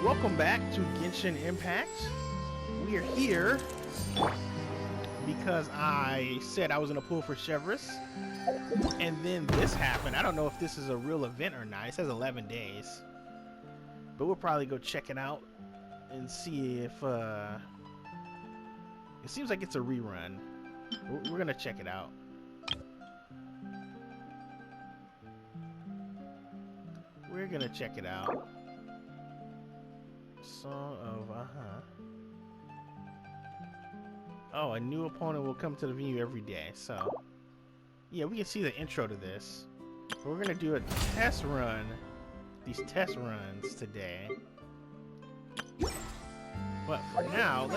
welcome back to Genshin Impact. We are here because I said I was gonna pull for Chevreuse, and then this happened. I don't know if this is a real event or not. It says 11 days, but we'll probably go check it out and see if it seems like it's a rerun. We're gonna check it out. We're gonna check it out. Song of Oh, a new opponent will come to the venue every day. So, yeah, we can see the intro to this. But we're gonna do a test run. These test runs today. But for now,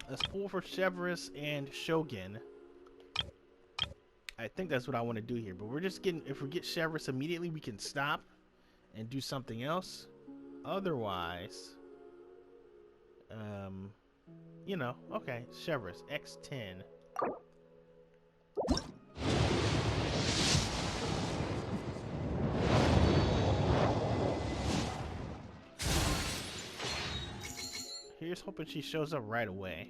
let's pull for Chevreuse and Shogun. I think that's what I want to do here. But we're just getting. If we get Chevreuse immediately, we can stop and do something else. Otherwise, you know, okay, Chevreuse, X10. Here's hoping she shows up right away.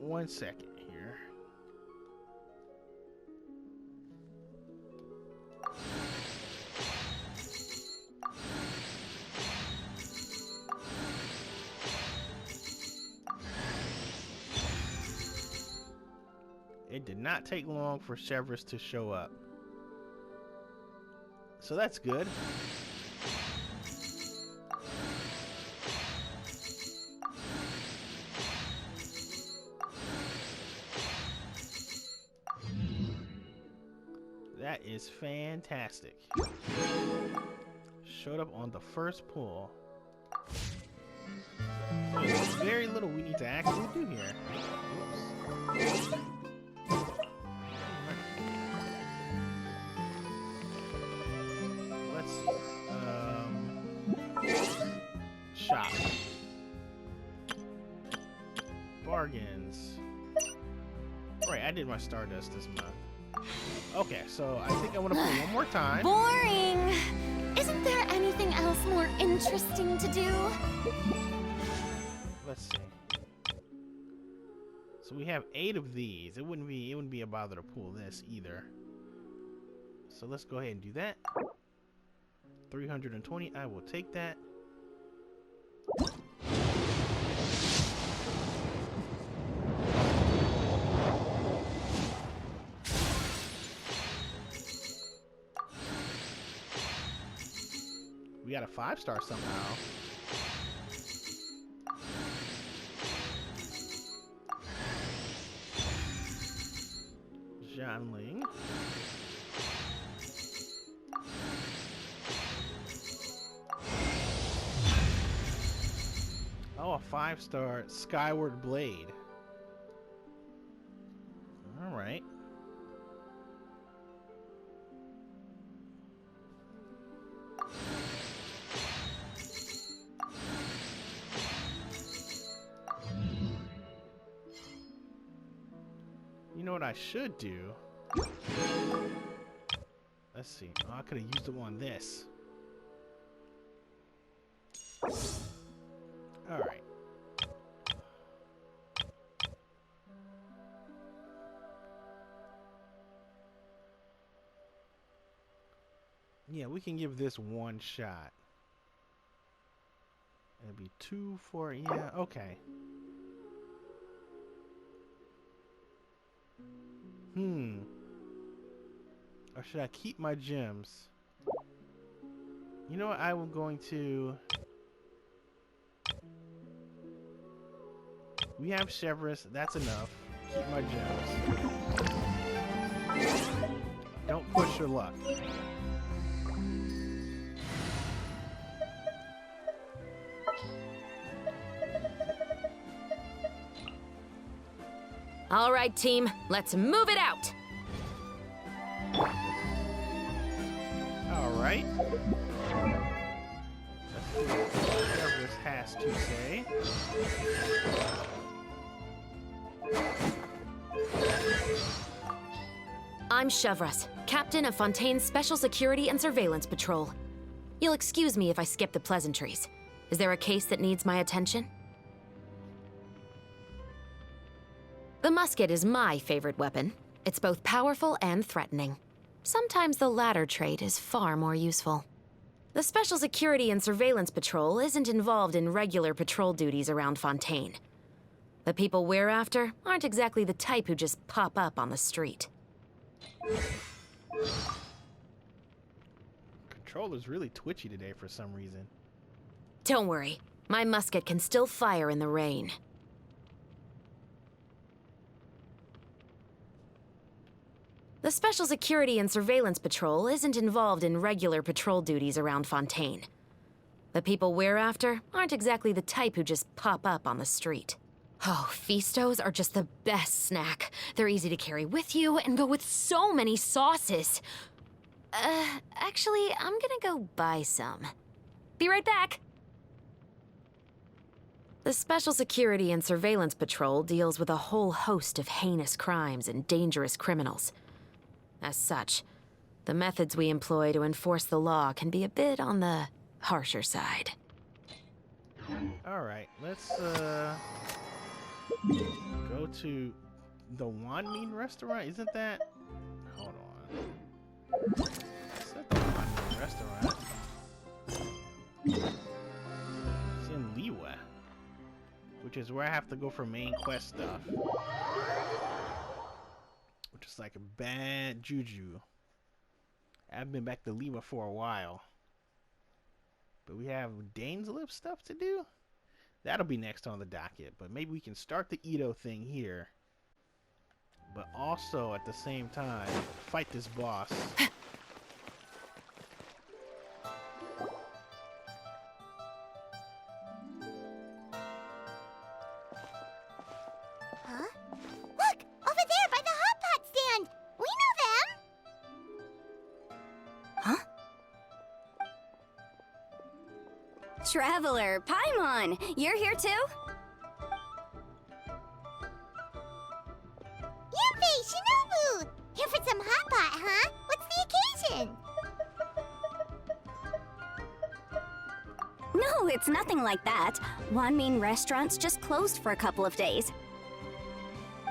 One second here. It did not take long for Chevreuse to show up. So that's good. That is fantastic. Showed up on the first pull. There's very little we need to actually do here. Oops. Let's shop. Bargains. Right, I did my Stardust this month. Okay, so I think I want to play one more time. Boring! Isn't there anything else more interesting to do? Let's see. So we have 8 of these. It wouldn't be a bother to pull this either. So let's go ahead and do that. 320, I will take that. We got a 5-star somehow. Jianling. Oh, a 5-star Skyward Blade. All right. You know what I should do? Let's see. Oh, I could have used it on this. Alright. Yeah, we can give this one shot. It'd be 2, 4, yeah, okay. Or should I keep my gems? You know what? I am going to... We have Chevreuse. That's enough. Keep my gems. Don't push your luck. All right, team, let's move it out. All right. Let's see what Chevreuse has to say. I'm Chevreuse, captain of Fontaine's Special Security and Surveillance Patrol. You'll excuse me if I skip the pleasantries. Is there a case that needs my attention? The musket is my favorite weapon. It's both powerful and threatening. Sometimes the latter trait is far more useful. The Special Security and Surveillance Patrol isn't involved in regular patrol duties around Fontaine. The people we're after aren't exactly the type who just pop up on the street. Controller's really twitchy today for some reason. Don't worry, my musket can still fire in the rain. The Special Security and Surveillance Patrol isn't involved in regular patrol duties around Fontaine. The people we're after aren't exactly the type who just pop up on the street. Oh, Feastos are just the best snack. They're easy to carry with you and go with so many sauces. Actually, I'm gonna go buy some. Be right back. The Special Security and Surveillance Patrol deals with a whole host of heinous crimes and dangerous criminals. As such, the methods we employ to enforce the law can be a bit on the harsher side. Alright, let's go to the Wanmin restaurant. Isn't that? Hold on. Is that the Wanmin restaurant? It's in Liyue, which is where I have to go for main quest stuff. Which is like a bad juju. I haven't been back to Liyue for a while. But we have Dane's Lip stuff to do. That'll be next on the docket. But maybe we can start the Itto thing here. But also at the same time fight this boss. Traveler, Paimon, you're here too? Yanfei, Shinobu! Here for some hot pot, huh? What's the occasion? No, it's nothing like that. Wanmin restaurant's just closed for a couple of days.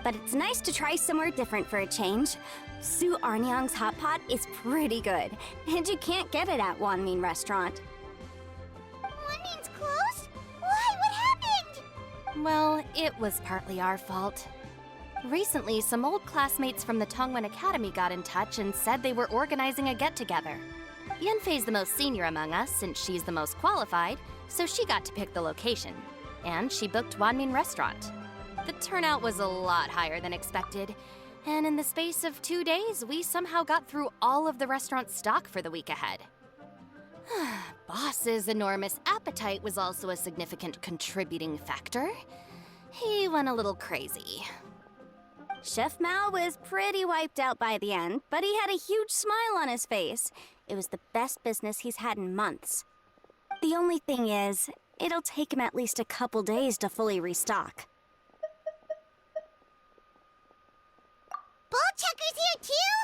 But it's nice to try somewhere different for a change. Su Arnyang's hot pot is pretty good, and you can't get it at Wanmin restaurant. Wanmin's closed? Why? What happened? Well, it was partly our fault. Recently, some old classmates from the Tongwen Academy got in touch and said they were organizing a get-together. Yanfei's the most senior among us since she's the most qualified, so she got to pick the location. And she booked Wanmin Restaurant. The turnout was a lot higher than expected, and in the space of 2 days, we somehow got through all of the restaurant's stock for the week ahead. Boss's enormous appetite was also a significant contributing factor. He went a little crazy. Chef Mao was pretty wiped out by the end, but he had a huge smile on his face. It was the best business he's had in months. The only thing is, it'll take him at least a couple days to fully restock. Bullchucker's here too?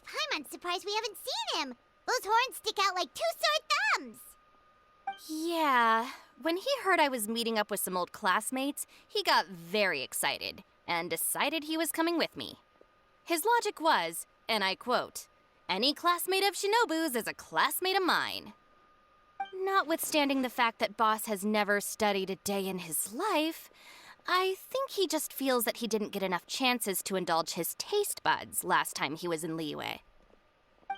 Paimon's surprised we haven't seen him. Those horns stick out like two sore thumbs. Yeah, when he heard I was meeting up with some old classmates, he got very excited and decided he was coming with me. His logic was, and I quote, "Any classmate of Shinobu's is a classmate of mine." Notwithstanding the fact that Boss has never studied a day in his life, I think he just feels that he didn't get enough chances to indulge his taste buds last time he was in Liyue.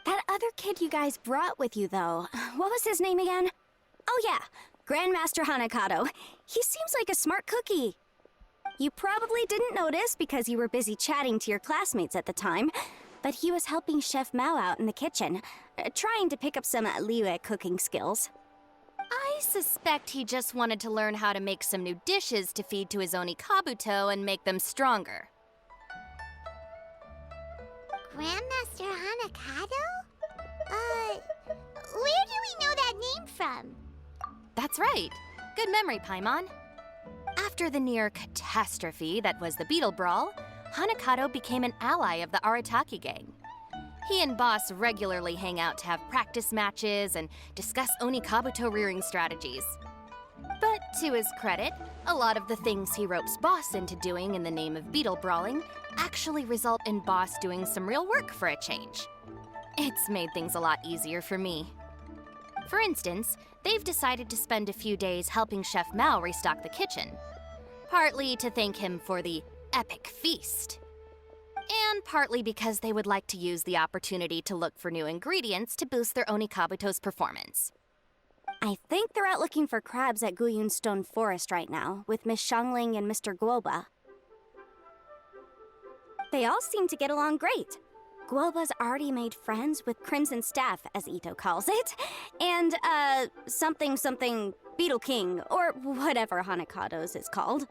That other kid you guys brought with you, though, what was his name again? Oh yeah, Grandmaster Hanakato. He seems like a smart cookie. You probably didn't notice because you were busy chatting to your classmates at the time, but he was helping Chef Mao out in the kitchen, trying to pick up some Liyue cooking skills. I suspect he just wanted to learn how to make some new dishes to feed to his Onikabuto and make them stronger. Grandmaster Hanakato? Where do we know that name from? That's right. Good memory, Paimon. After the near catastrophe that was the Beetle Brawl, Hanakato became an ally of the Arataki gang. He and Boss regularly hang out to have practice matches and discuss Onikabuto rearing strategies. But to his credit, a lot of the things he ropes Boss into doing in the name of beetle brawling actually result in Boss doing some real work for a change. It's made things a lot easier for me. For instance, they've decided to spend a few days helping Chef Mao restock the kitchen. Partly to thank him for the epic feast. And partly because they would like to use the opportunity to look for new ingredients to boost their Onikabuto's performance. I think they're out looking for crabs at Guyun Stone Forest right now, with Miss Shangling and Mr. Guoba. They all seem to get along great. Guoba's already made friends with Crimson Staff, as Itto calls it, and, something Beetle King, or whatever Hanakado's is called.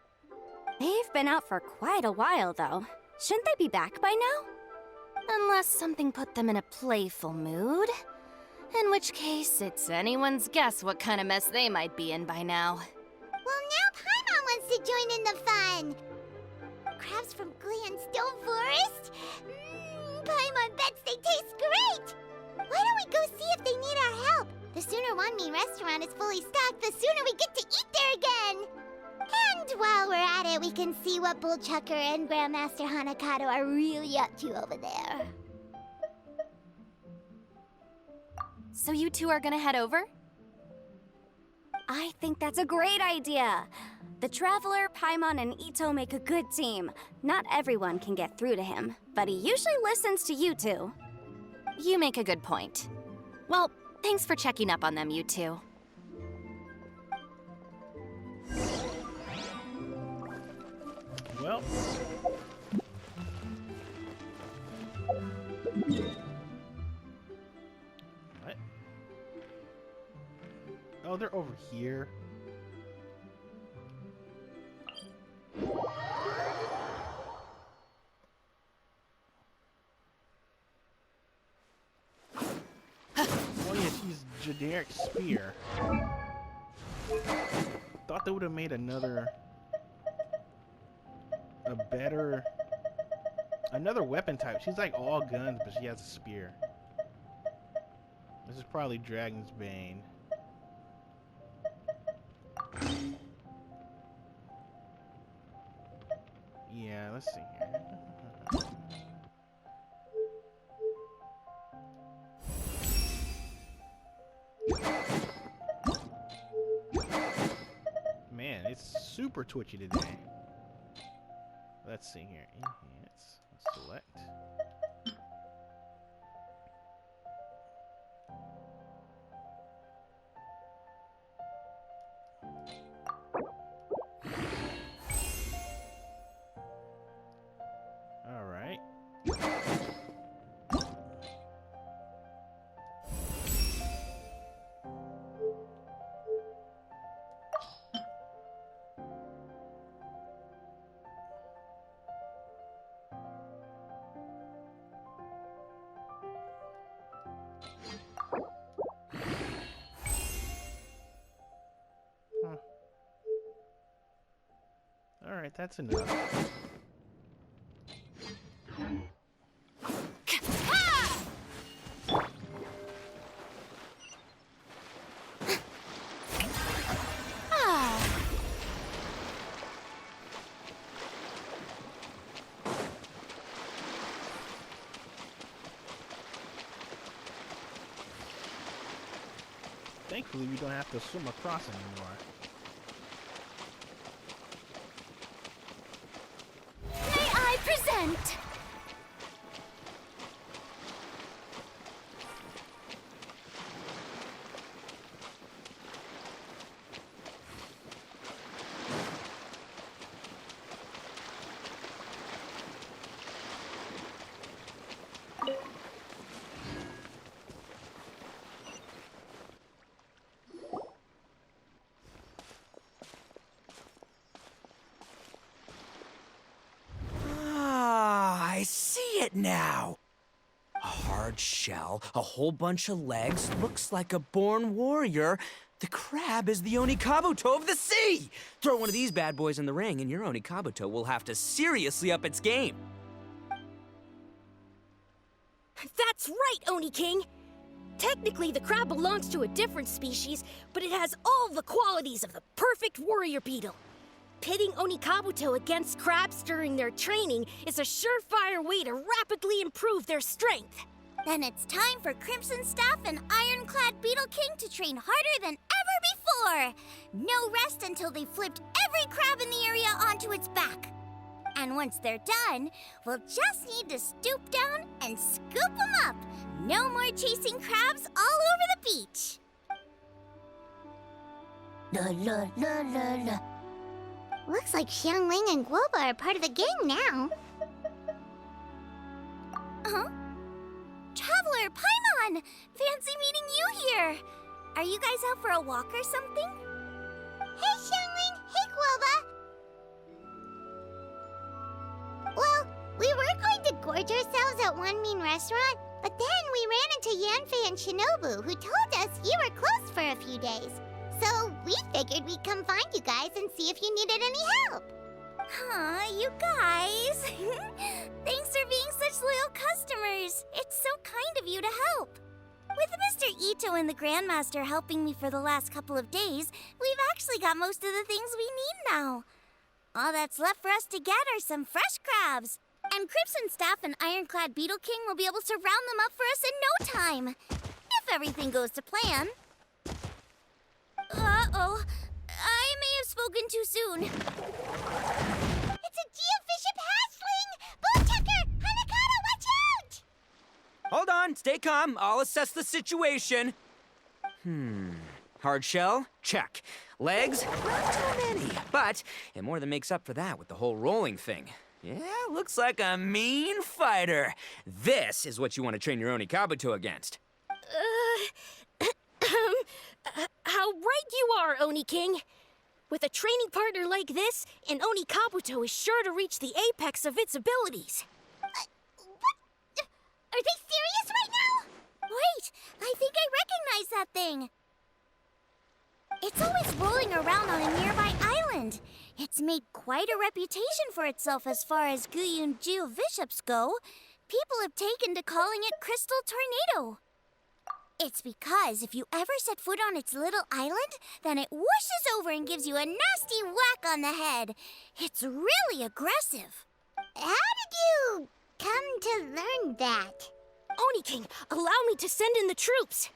They've been out for quite a while, though. Shouldn't they be back by now? Unless something put them in a playful mood. In which case, it's anyone's guess what kind of mess they might be in by now. Well, now Paimon wants to join in the fun! Crabs from Guyun Stone Forest? Paimon bets they taste great! Why don't we go see if they need our help? The sooner Wanmi restaurant is fully stocked, the sooner we get to eat there again! And while we're at it, we can see what Bullchucker and Grandmaster Hanakato are really up to over there. So you two are gonna head over? I think that's a great idea. The Traveler, Paimon, and Itto make a good team. Not everyone can get through to him, but he usually listens to you two. You make a good point. Well, thanks for checking up on them, you two. Well. What? Oh, they're over here. Oh yeah, she's generic spear. Thought they would have made another weapon type. She's like all guns, but she has a spear. This is probably Dragon's Bane. Yeah, let's see here. Man, it's super twitchy today. Let's see here. Enhance. Select. All right. Alright, that's enough. Thankfully, we don't have to swim across anymore. May I present? I see it now. A hard shell, a whole bunch of legs, looks like a born warrior. The crab is the Onikabuto of the sea! Throw one of these bad boys in the ring and your Onikabuto will have to seriously up its game. That's right, Oni King! Technically, the crab belongs to a different species, but it has all the qualities of the perfect warrior beetle. Pitting Onikabuto against crabs during their training is a surefire way to rapidly improve their strength. Then it's time for Crimson Staff and Ironclad Beetle King to train harder than ever before. No rest until they've flipped every crab in the area onto its back. And once they're done, we'll just need to stoop down and scoop them up. No more chasing crabs all over the beach. La la la la la. Looks like Xiangling and Guoba are part of the gang now. Huh? Traveler, Paimon! Fancy meeting you here! Are you guys out for a walk or something? Hey, Xiangling! Hey, Guoba! Well, we were going to gorge ourselves at one mean restaurant, but then we ran into Yanfei and Shinobu, who told us you were closed for a few days. So we figured we'd come find you guys and see if you needed any help. Aw, you guys. Thanks for being such loyal customers. It's so kind of you to help. With Mr. Itto and the Grandmaster helping me for the last couple of days, we've actually got most of the things we need now. All that's left for us to get are some fresh crabs. And Crimson Staff and Ironclad Beetle King will be able to round them up for us in no time. If everything goes to plan. Uh-oh. I may have spoken too soon. It's a geofiship hatchling! Bowtucker! Hanakata, watch out! Hold on, stay calm. I'll assess the situation. Hard shell? Check. Legs? Not too many. But it more than makes up for that with the whole rolling thing. Yeah, looks like a mean fighter. This is what you want to train your Onikabuto against. How right you are, Oni King. With a training partner like this, an Onikabuto is sure to reach the apex of its abilities. What? Are they serious right now? Wait, I think I recognize that thing. It's always rolling around on a nearby island. It's made quite a reputation for itself as far as Guyun geoviships go. People have taken to calling it Crystal Tornado. It's because if you ever set foot on its little island, then it whooshes over and gives you a nasty whack on the head. It's really aggressive. How did you come to learn that? Oni King, allow me to send in the troops.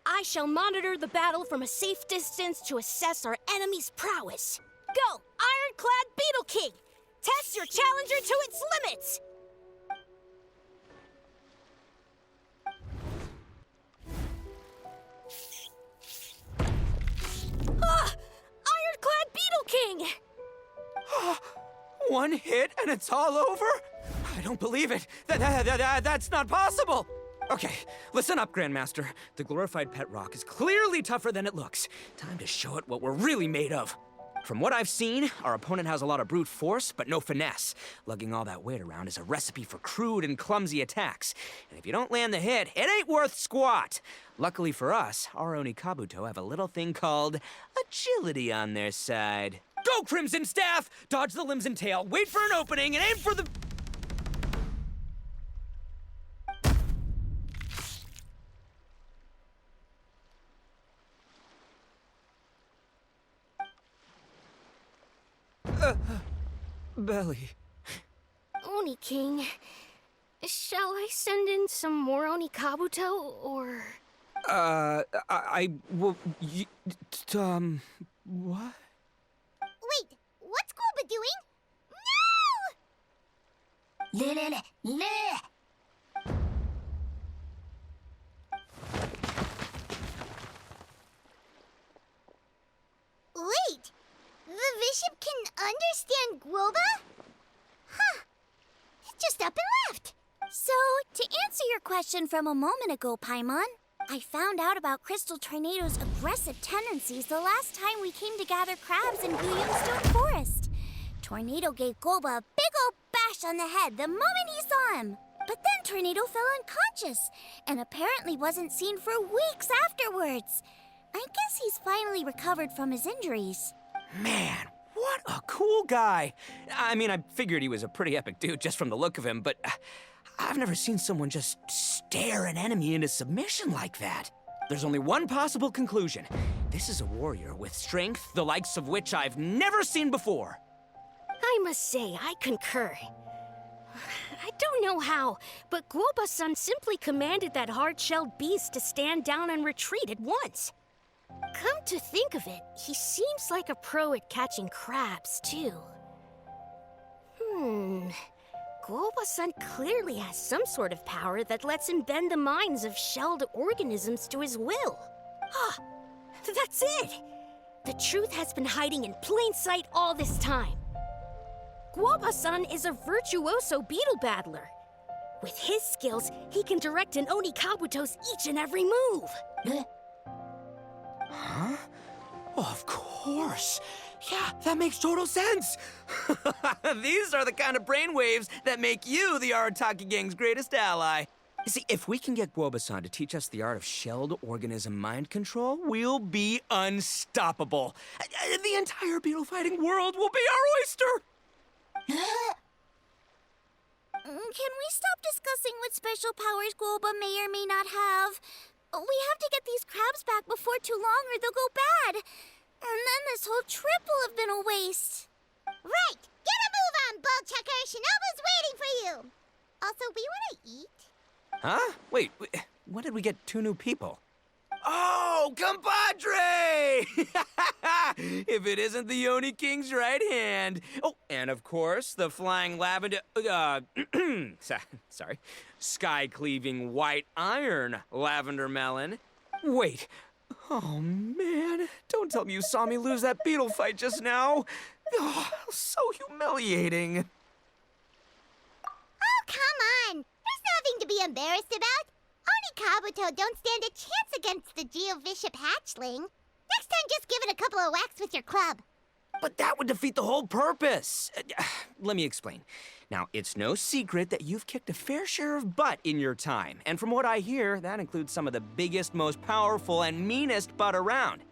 I shall monitor the battle from a safe distance to assess our enemy's prowess. Go, Ironclad Beetle King! Test your challenger to its limits! Ah! Ironclad Beetle King! One hit and it's all over? I don't believe it. That's not possible. Okay, listen up, Grandmaster. The glorified pet rock is clearly tougher than it looks. Time to show it what we're really made of. From what I've seen, our opponent has a lot of brute force, but no finesse. Lugging all that weight around is a recipe for crude and clumsy attacks. And if you don't land the hit, it ain't worth squat. Luckily for us, our Onikabuto have a little thing called agility on their side. Go, Crimson Staff! Dodge the limbs and tail, wait for an opening, and aim for the... belly. Oni King, shall I send in some more Onikabuto, or...? Well, what? Wait, what's Guoba doing? No! Wait, the Bishop can understand Guoba? Huh, it just up and left. So, to answer your question from a moment ago, Paimon, I found out about Crystal Tornado's aggressive tendencies the last time we came to gather crabs in Guyunstone Forest. Tornado gave Guoba a big old bash on the head the moment he saw him. But then Tornado fell unconscious, and apparently wasn't seen for weeks afterwards. I guess he's finally recovered from his injuries. Man, What a cool guy. I mean, I figured he was a pretty epic dude just from the look of him, but I've never seen someone just stare an enemy into submission like that. There's only one possible conclusion. This is a warrior with strength the likes of which I've never seen before. I must say, I concur. I don't know how, but Guoba-san simply commanded that hard-shelled beast to stand down and retreat at once. Come to think of it, he seems like a pro at catching crabs, too. Guoba-san clearly has some sort of power that lets him bend the minds of shelled organisms to his will. Ah, that's it! The truth has been hiding in plain sight all this time. Guoba-san is a virtuoso beetle battler. With his skills, he can direct an Oni Kabuto's each and every move. Huh? Oh, of course. Yeah, that makes total sense. These are the kind of brainwaves that make you the Arataki gang's greatest ally. You see, if we can get Guoba-san to teach us the art of shelled organism mind control, we'll be unstoppable. The entire beetle fighting world will be our oyster. Can we stop discussing what special powers Guoba may or may not have? We have to get these crabs back before too long or they'll go bad. And then this whole trip will have been a waste. Right! Get a move on, Bullchucker! Shinobu's waiting for you! Also, we want to eat? Huh? Wait, when did we get 2 new people? Oh, compadre! If it isn't the Oni King's right hand. Oh, and of course, the flying lavender... sorry. Sky-cleaving white iron lavender melon. Wait. Oh, man. Don't tell me you saw me lose that beetle fight just now. Oh, so humiliating. Oh, come on! There's nothing to be embarrassed about. Oni Kabuto don't stand a chance against the Geovishap hatchling. Next time, just give it a couple of whacks with your club. But that would defeat the whole purpose. Let me explain. Now, it's no secret that you've kicked a fair share of butt in your time. And from what I hear, that includes some of the biggest, most powerful, and meanest butt around.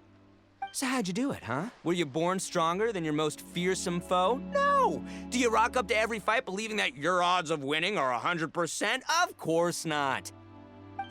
So how'd you do it, huh? Were you born stronger than your most fearsome foe? No! Do you rock up to every fight believing that your odds of winning are 100%? Of course not.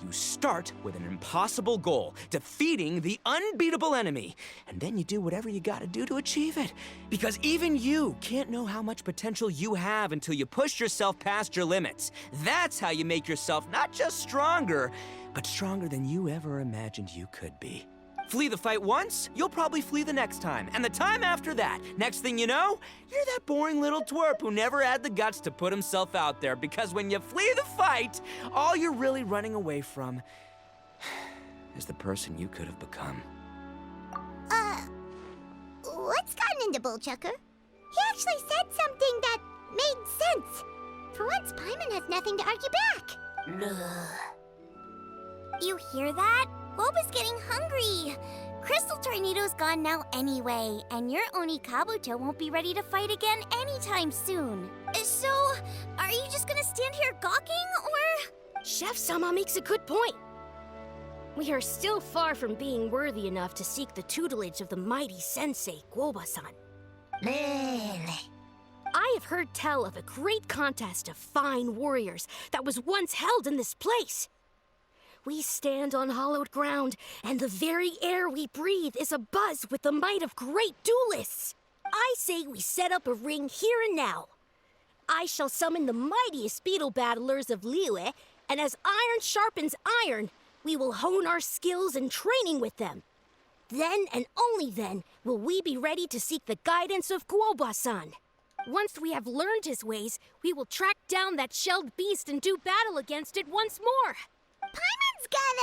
You start with an impossible goal, defeating the unbeatable enemy, and then you do whatever you gotta do to achieve it. Because even you can't know how much potential you have until you push yourself past your limits. That's how you make yourself not just stronger, but stronger than you ever imagined you could be. Flee the fight once, you'll probably flee the next time, and the time after that. Next thing you know, you're that boring little twerp who never had the guts to put himself out there, because when you flee the fight, all you're really running away from is the person you could have become. What's gotten into Bullchucker? He actually said something that made sense. For once, Paimon has nothing to argue back. You hear that? Guoba's getting hungry. Crystal Tornado's gone now anyway, and your Oni Kabuto won't be ready to fight again anytime soon. So, are you just gonna stand here gawking, or...? Chef-sama makes a good point. We are still far from being worthy enough to seek the tutelage of the mighty sensei, Guoba-san. I have heard tell of a great contest of fine warriors that was once held in this place. We stand on hallowed ground, and the very air we breathe is abuzz with the might of great duelists. I say we set up a ring here and now. I shall summon the mightiest beetle battlers of Liyue, and as iron sharpens iron, we will hone our skills and training with them. Then and only then will we be ready to seek the guidance of Guoba-san. Once we have learned his ways, we will track down that shelled beast and do battle against it once more. Paimon's got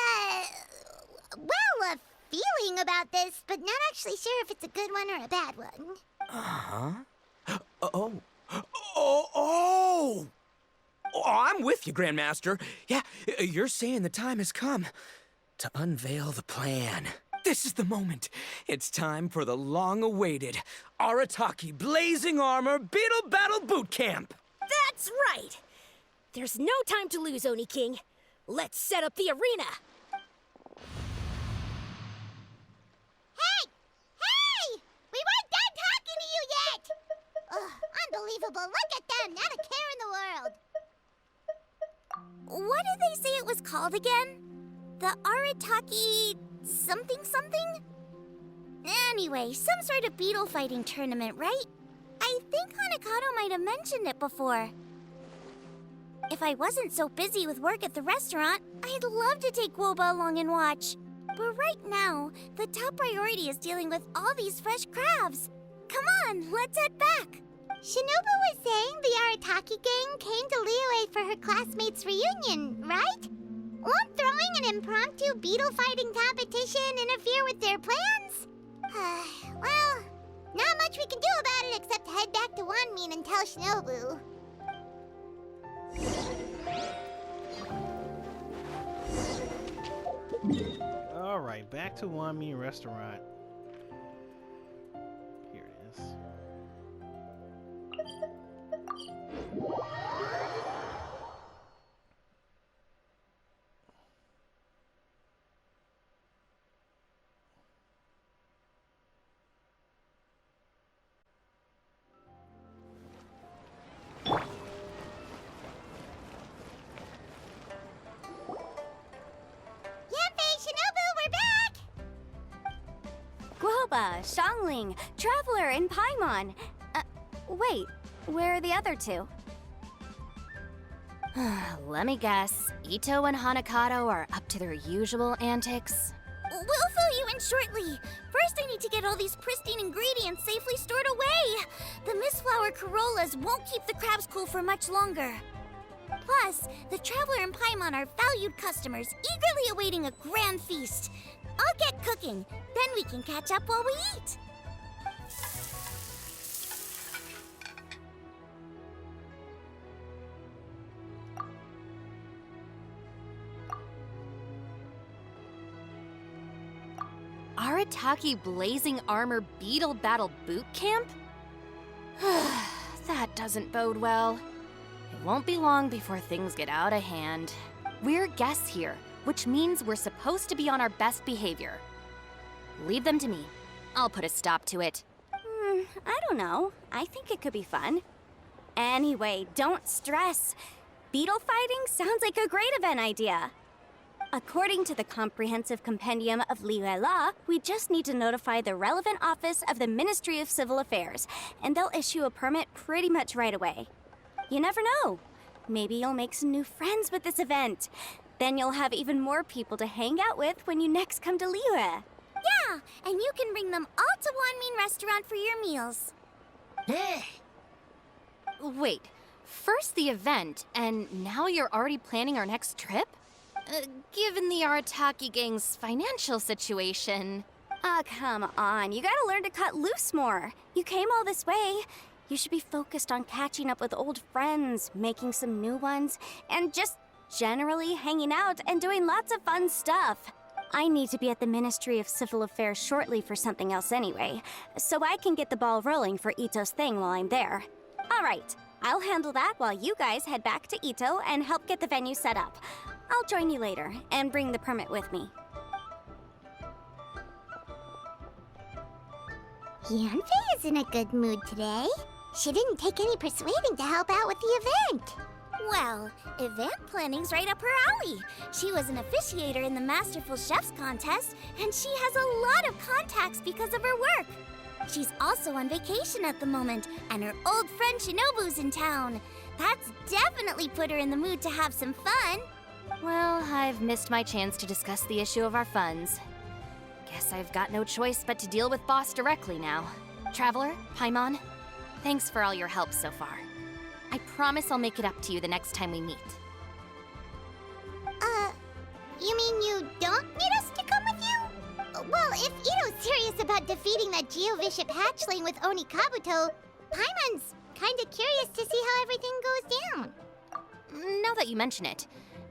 a feeling about this, but not actually sure if it's a good one or a bad one. Oh, I'm with you, Grandmaster. Yeah, you're saying the time has come to unveil the plan. This is the moment. It's time for the long-awaited Arataki Blazing Armor Beetle Battle Boot Camp. That's right. There's no time to lose, Oni King. Let's set up the arena. Hey! We weren't done talking to you yet! Unbelievable! Look at them! Not a care in the world! What did they say it was called again? The Arataki something something? Anyway, some sort of beetle fighting tournament, right? I think Hanakato might have mentioned it before. If I wasn't so busy with work at the restaurant, I'd love to take Woba along and watch. But right now, the top priority is dealing with all these fresh crabs. Come on, let's head back. Shinobu was saying the Arataki gang came to Liyue for her classmates' reunion, right? Won't throwing an impromptu beetle fighting competition interfere with their plans? Well, not much we can do about it except head back to Wanmin and tell Shinobu. Alright, back to Wanmin Restaurant. Here it is. Yanfei, Shinobu, we're back! Guoba, Xiangling, Traveler, and Paimon. Wait, where are the other two? Let me guess. Itto and Hanakato are up to their usual antics. We'll fill you in shortly. First, I need to get all these pristine ingredients safely stored away. The Mistflower Corollas won't keep the crabs cool for much longer. Plus, the Traveler and Paimon are valued customers, eagerly awaiting a grand feast. I'll get cooking, then we can catch up while we eat. Arataki Blazing Armor Beetle Battle Boot Camp? That doesn't bode well. It won't be long before things get out of hand. We're guests here, which means we're supposed to be on our best behavior. Leave them to me. I'll put a stop to it. I don't know. I think it could be fun. Anyway, don't stress. Beetle fighting sounds like a great event idea. According to the Comprehensive Compendium of Liyue Law, we just need to notify the relevant office of the Ministry of Civil Affairs, and they'll issue a permit pretty much right away. You never know. Maybe you'll make some new friends with this event. Then you'll have even more people to hang out with when you next come to Liyue. Yeah, and you can bring them all to Wanmin Restaurant for your meals. Wait, first the event, and now you're already planning our next trip? Given the Arataki gang's financial situation... Come on. You gotta learn to cut loose more. You came all this way. You should be focused on catching up with old friends, making some new ones, and just generally hanging out and doing lots of fun stuff. I need to be at the Ministry of Civil Affairs shortly for something else anyway, so I can get the ball rolling for Itto's thing while I'm there. All right, I'll handle that while you guys head back to Itto and help get the venue set up. I'll join you later and bring the permit with me. Yanfei is in a good mood today. She didn't take any persuading to help out with the event. Well, event planning's right up her alley. She was an officiator in the Masterful Chefs contest, and she has a lot of contacts because of her work. She's also on vacation at the moment, and her old friend Shinobu's in town. That's definitely put her in the mood to have some fun. Well, I've missed my chance to discuss the issue of our funds. Guess I've got no choice but to deal with Boss directly now. Traveler, Paimon, thanks for all your help so far. I promise I'll make it up to you the next time we meet. You mean you don't need us to come with you? Well, if Itto's serious about defeating that Geovishap hatchling with Oni Kabuto, Paimon's kinda curious to see how everything goes down. Now that you mention it,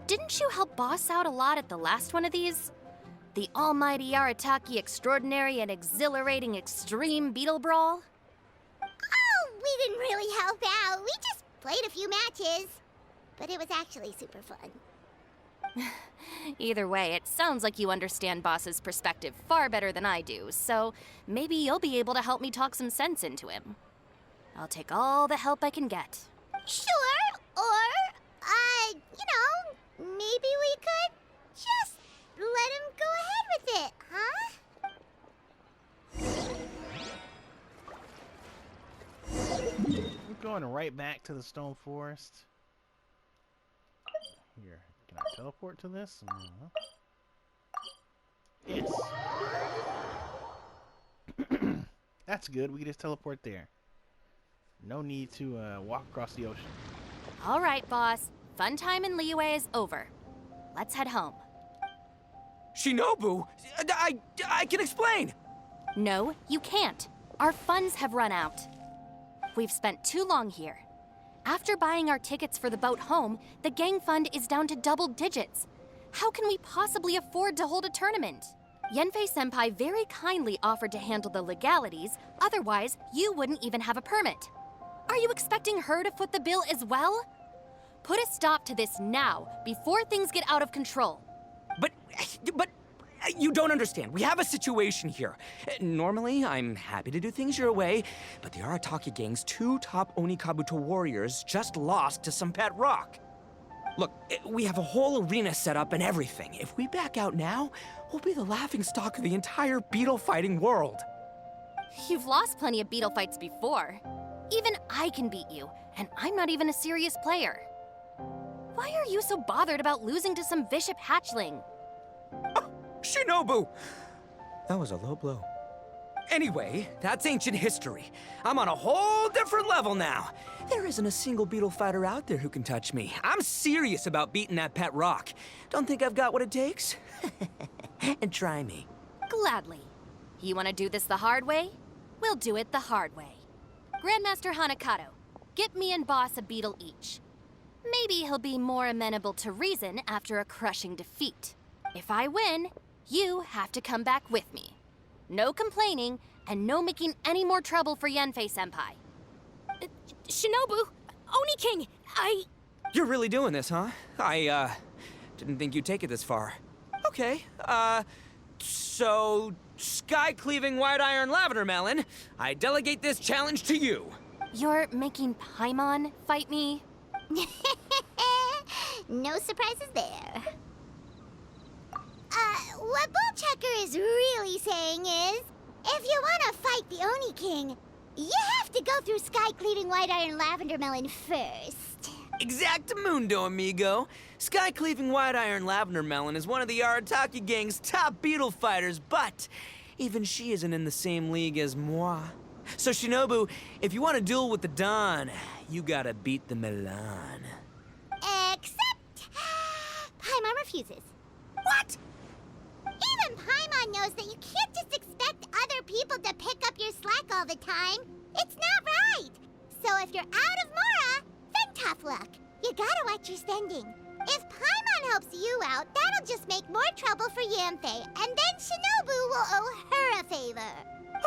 didn't you help Boss out a lot at the last one of these? The almighty Arataki extraordinary and exhilarating extreme beetle brawl? Oh, we didn't really help out. We just played a few matches. But it was actually super fun. Either way, it sounds like you understand Boss's perspective far better than I do, so maybe you'll be able to help me talk some sense into him. I'll take all the help I can get. Sure, or, maybe we could just let him go ahead with it, huh? We're going right back to the Stone Forest. Here, can I teleport to this? Yes. That's good. We can just teleport there. No need to walk across the ocean. All right, boss. Fun time in Liyue is over. Let's head home. Shinobu, I can explain. No, you can't. Our funds have run out. We've spent too long here. After buying our tickets for the boat home, the gang fund is down to double digits. How can we possibly afford to hold a tournament? Yanfei-senpai very kindly offered to handle the legalities, otherwise you wouldn't even have a permit. Are you expecting her to foot the bill as well? Put a stop to this now, before things get out of control. But you don't understand. We have a situation here. Normally, I'm happy to do things your way, but the Arataki gang's 2 top Onikabuto warriors just lost to some pet rock. Look, we have a whole arena set up and everything. If we back out now, we'll be the laughingstock of the entire beetle fighting world. You've lost plenty of beetle fights before. Even I can beat you, and I'm not even a serious player. Why are you so bothered about losing to some bishop hatchling? Oh, Shinobu! That was a low blow. Anyway, that's ancient history. I'm on a whole different level now. There isn't a single beetle fighter out there who can touch me. I'm serious about beating that pet rock. Don't think I've got what it takes? And try me. Gladly. You want to do this the hard way? We'll do it the hard way. Grandmaster Hanakato, get me and Boss a beetle each. Maybe he'll be more amenable to reason after a crushing defeat. If I win, you have to come back with me. No complaining, and no making any more trouble for Yanfei-senpai. Shinobu, Oni King, You're really doing this, huh? I didn't think you'd take it this far. Okay, so sky-cleaving white iron lavender melon, I delegate this challenge to you. You're making Paimon fight me? No surprises there. What Bullchucker is really saying is, if you want to fight the Oni King, you have to go through sky-cleaving white iron lavender melon first. Exactamundo, amigo. Sky-cleaving white iron lavender melon is one of the Arataki gang's top beetle fighters, but even she isn't in the same league as moi. So Shinobu, if you want to duel with the Don, you gotta beat the Milan. Except Paimon refuses. What? Even Paimon knows that you can't just expect other people to pick up your slack all the time. It's not right. So if you're out of Mora, then tough luck. You gotta watch your spending. If Paimon helps you out, that'll just make more trouble for Yanfei, and then Shinobu will owe her a favor.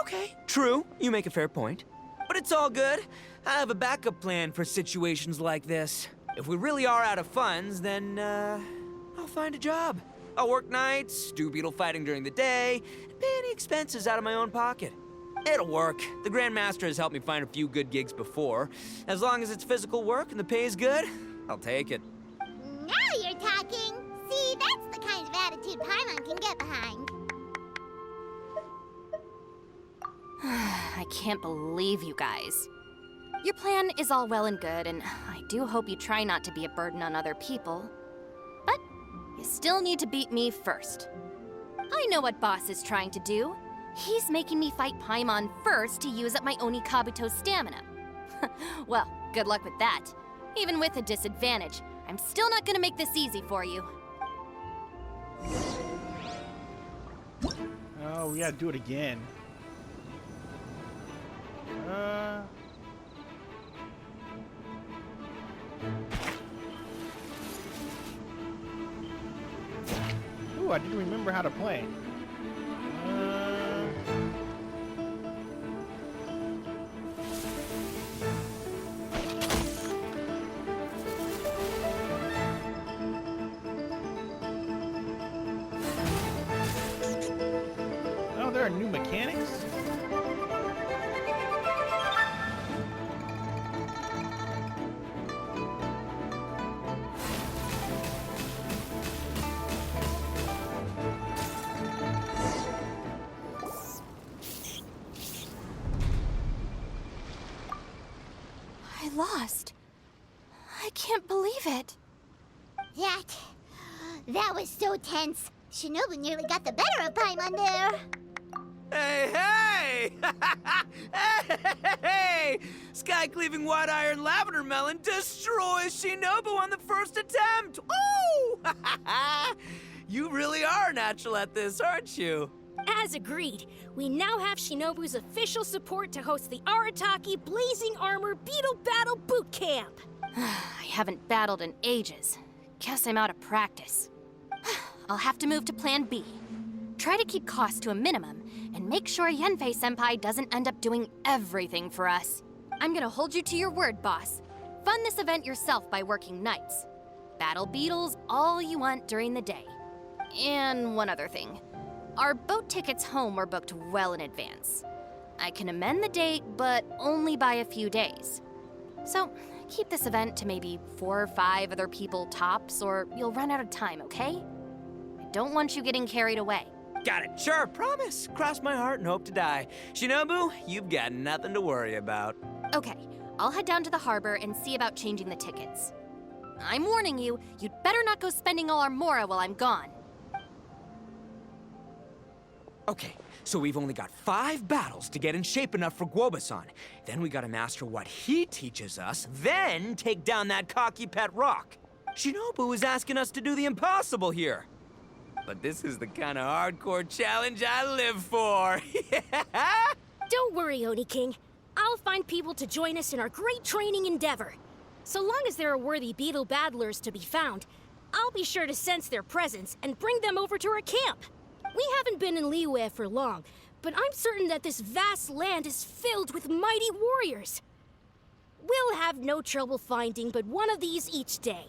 Okay, true. You make a fair point. But it's all good. I have a backup plan for situations like this. If we really are out of funds, then, I'll find a job. I'll work nights, do beetle fighting during the day, and pay any expenses out of my own pocket. It'll work. The Grandmaster has helped me find a few good gigs before. As long as it's physical work and the pay is good, I'll take it. Now you're talking. See, that's the kind of attitude Paimon can get behind. I can't believe you guys. Your plan is all well and good, and I do hope you try not to be a burden on other people. But you still need to beat me first. I know what Boss is trying to do. He's making me fight Paimon first to use up my Onikabuto stamina. Well, good luck with that. Even with a disadvantage, I'm still not gonna make this easy for you. Oh, we gotta do it again. Ooh, I didn't remember how to play. Oh, there are new mechanics? I can't believe it. That was so tense. Shinobu nearly got the better of Paimon there. Hey! Hey! Sky-cleaving white iron lavender melon destroys Shinobu on the first attempt! Oh! You really are natural at this, aren't you? As agreed, we now have Shinobu's official support to host the Arataki Blazing Armor Beetle Battle Boot Camp. I haven't battled in ages. Guess I'm out of practice. I'll have to move to Plan B. Try to keep costs to a minimum, and make sure Yanfei-senpai doesn't end up doing everything for us. I'm gonna hold you to your word, boss. Fund this event yourself by working nights. Battle beetles all you want during the day. And one other thing. Our boat tickets home were booked well in advance. I can amend the date, but only by a few days. So, keep this event to maybe 4 or 5 other people tops, or you'll run out of time, okay? I don't want you getting carried away. Got it, sure, promise. Cross my heart and hope to die. Shinobu, you've got nothing to worry about. Okay, I'll head down to the harbor and see about changing the tickets. I'm warning you, you'd better not go spending all our mora while I'm gone. Okay, so we've only got 5 battles to get in shape enough for Guoba-san. Then we gotta master what he teaches us, then take down that cocky pet rock. Shinobu is asking us to do the impossible here. But this is the kind of hardcore challenge I live for. Don't worry, Oni King. I'll find people to join us in our great training endeavor. So long as there are worthy beetle battlers to be found, I'll be sure to sense their presence and bring them over to our camp. We haven't been in Liyue for long, but I'm certain that this vast land is filled with mighty warriors. We'll have no trouble finding but one of these each day.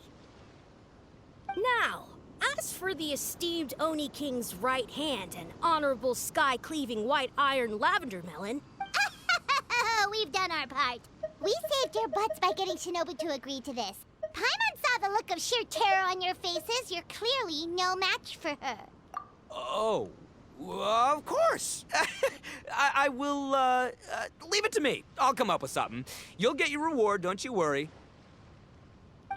Now, as for the esteemed Oni King's right hand and honorable sky-cleaving white iron lavender melon... We've done our part. We saved your butts by getting Shinobu to agree to this. Paimon saw the look of sheer terror on your faces. You're clearly no match for her. Oh, of course. I will, leave it to me. I'll come up with something. You'll get your reward, don't you worry.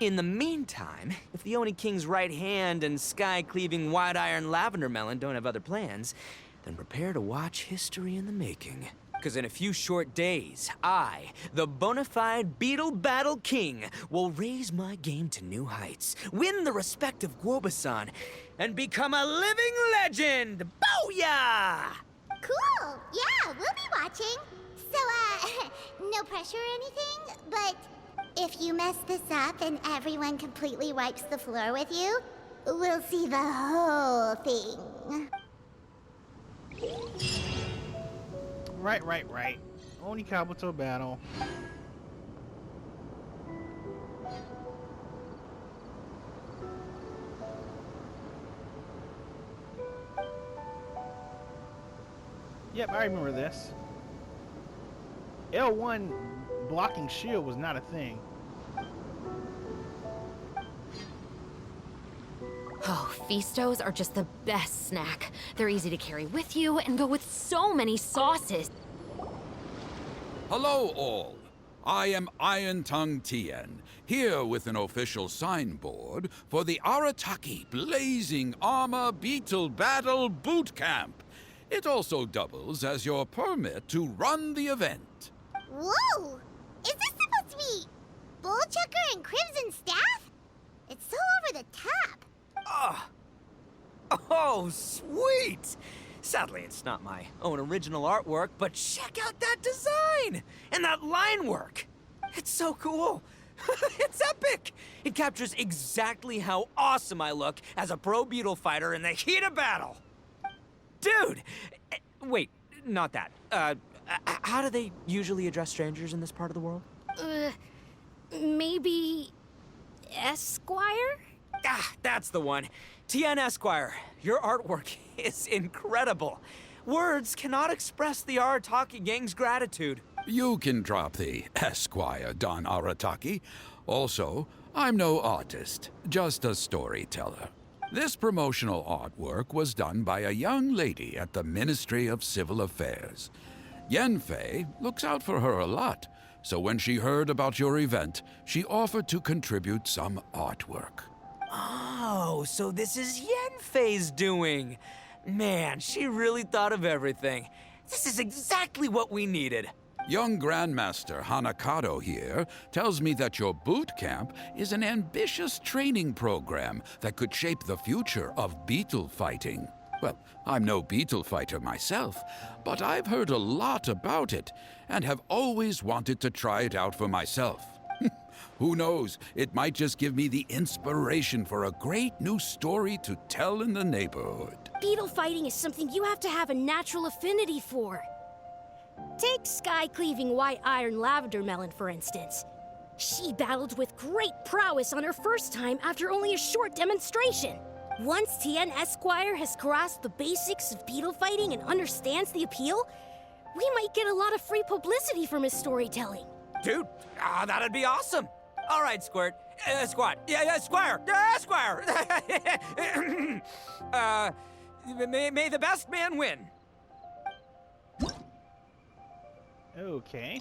In the meantime, if the Oni King's right hand and sky-cleaving white iron lavender melon don't have other plans, then prepare to watch history in the making. Because in a few short days, I, the bona fide Beetle Battle King, will raise my game to new heights, win the respect of Guoba-san, and become a living legend! Booyah! Cool. Yeah, we'll be watching. So, no pressure or anything, but if you mess this up and everyone completely wipes the floor with you, we'll see the whole thing. Right. Oni Kabuto battle. Yep, I remember this. L1 blocking shield was not a thing. Oh, Feastos are just the best snack. They're easy to carry with you and go with so many sauces. Hello, all. I am Iron Tongue Tien, here with an official signboard for the Arataki Blazing Armor Beetle Battle Boot Camp. It also doubles as your permit to run the event. Whoa! Is this supposed to be Bullchucker and Crimson Staff? It's so over the top. Oh, sweet! Sadly, it's not my own original artwork, but check out that design! And that line work! It's so cool! It's epic! It captures exactly how awesome I look as a pro beetle fighter in the heat of battle! Dude! Wait, not that. How do they usually address strangers in this part of the world? Maybe... Esquire? Ah, that's the one. Tien Esquire, your artwork is incredible. Words cannot express the Arataki gang's gratitude. You can drop the Esquire, Don Arataki. Also, I'm no artist, just a storyteller. This promotional artwork was done by a young lady at the Ministry of Civil Affairs. Yanfei looks out for her a lot, So when she heard about your event, she offered to contribute some artwork. Oh, so this is Yanfei's doing. Man, she really thought of everything. This is exactly what we needed. Young Grandmaster Hanakado here tells me that your boot camp is an ambitious training program that could shape the future of beetle fighting. Well, I'm no beetle fighter myself, but I've heard a lot about it and have always wanted to try it out for myself. Who knows, it might just give me the inspiration for a great new story to tell in the neighborhood. Beetle fighting is something you have to have a natural affinity for. Take sky-cleaving white iron lavender melon, for instance. She battled with great prowess on her first time after only a short demonstration. Once Tien Esquire has grasped the basics of beetle fighting and understands the appeal, we might get a lot of free publicity from his storytelling. Dude, that'd be awesome. All right, Squirt. Squat. Yeah, Squire. Squire. May the best man win. Okay.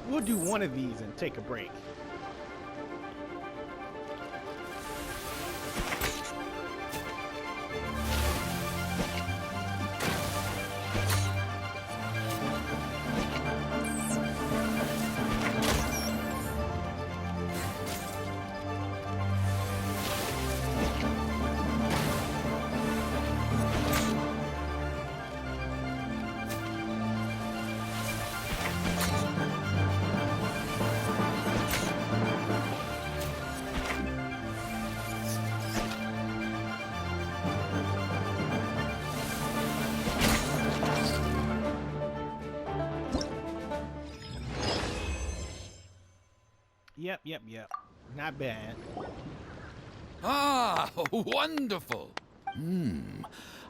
We'll do one of these and take a break. Yep. Not bad. Ah, wonderful.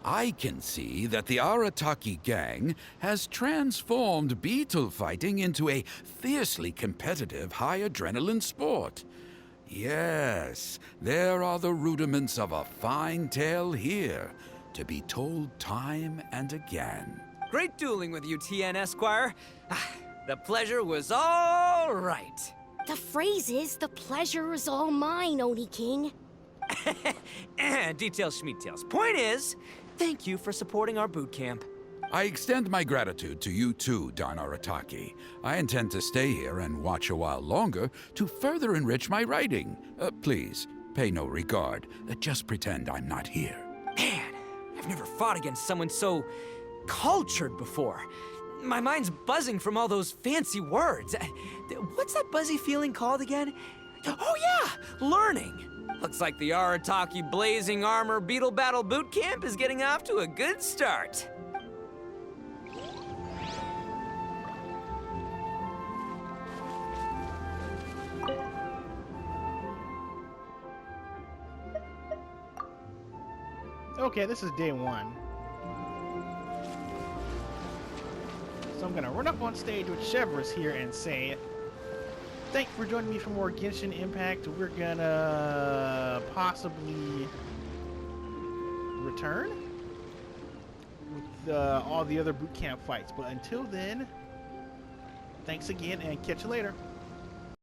I can see that the Arataki gang has transformed beetle fighting into a fiercely competitive high-adrenaline sport. Yes, there are the rudiments of a fine tale here, to be told time and again. Great dueling with you, Tien Esquire. The pleasure was all right. The phrase is, the pleasure is all mine, Oni King. Details, schmeetails. Point is, thank you for supporting our boot camp. I extend my gratitude to you too, Don Arataki. I intend to stay here and watch a while longer to further enrich my writing. Please, pay no regard. Just pretend I'm not here. Man, I've never fought against someone so cultured before. My mind's buzzing from all those fancy words. What's that buzzy feeling called again? Oh yeah, learning. Looks like the Arataki Blazing Armor Beetle Battle Boot Camp is getting off to a good start. Okay, this is day one. So I'm gonna run up on stage with Chevreuse here and say, thank you for joining me for more Genshin Impact. We're gonna possibly return with all the other boot camp fights. But until then, thanks again and catch you later.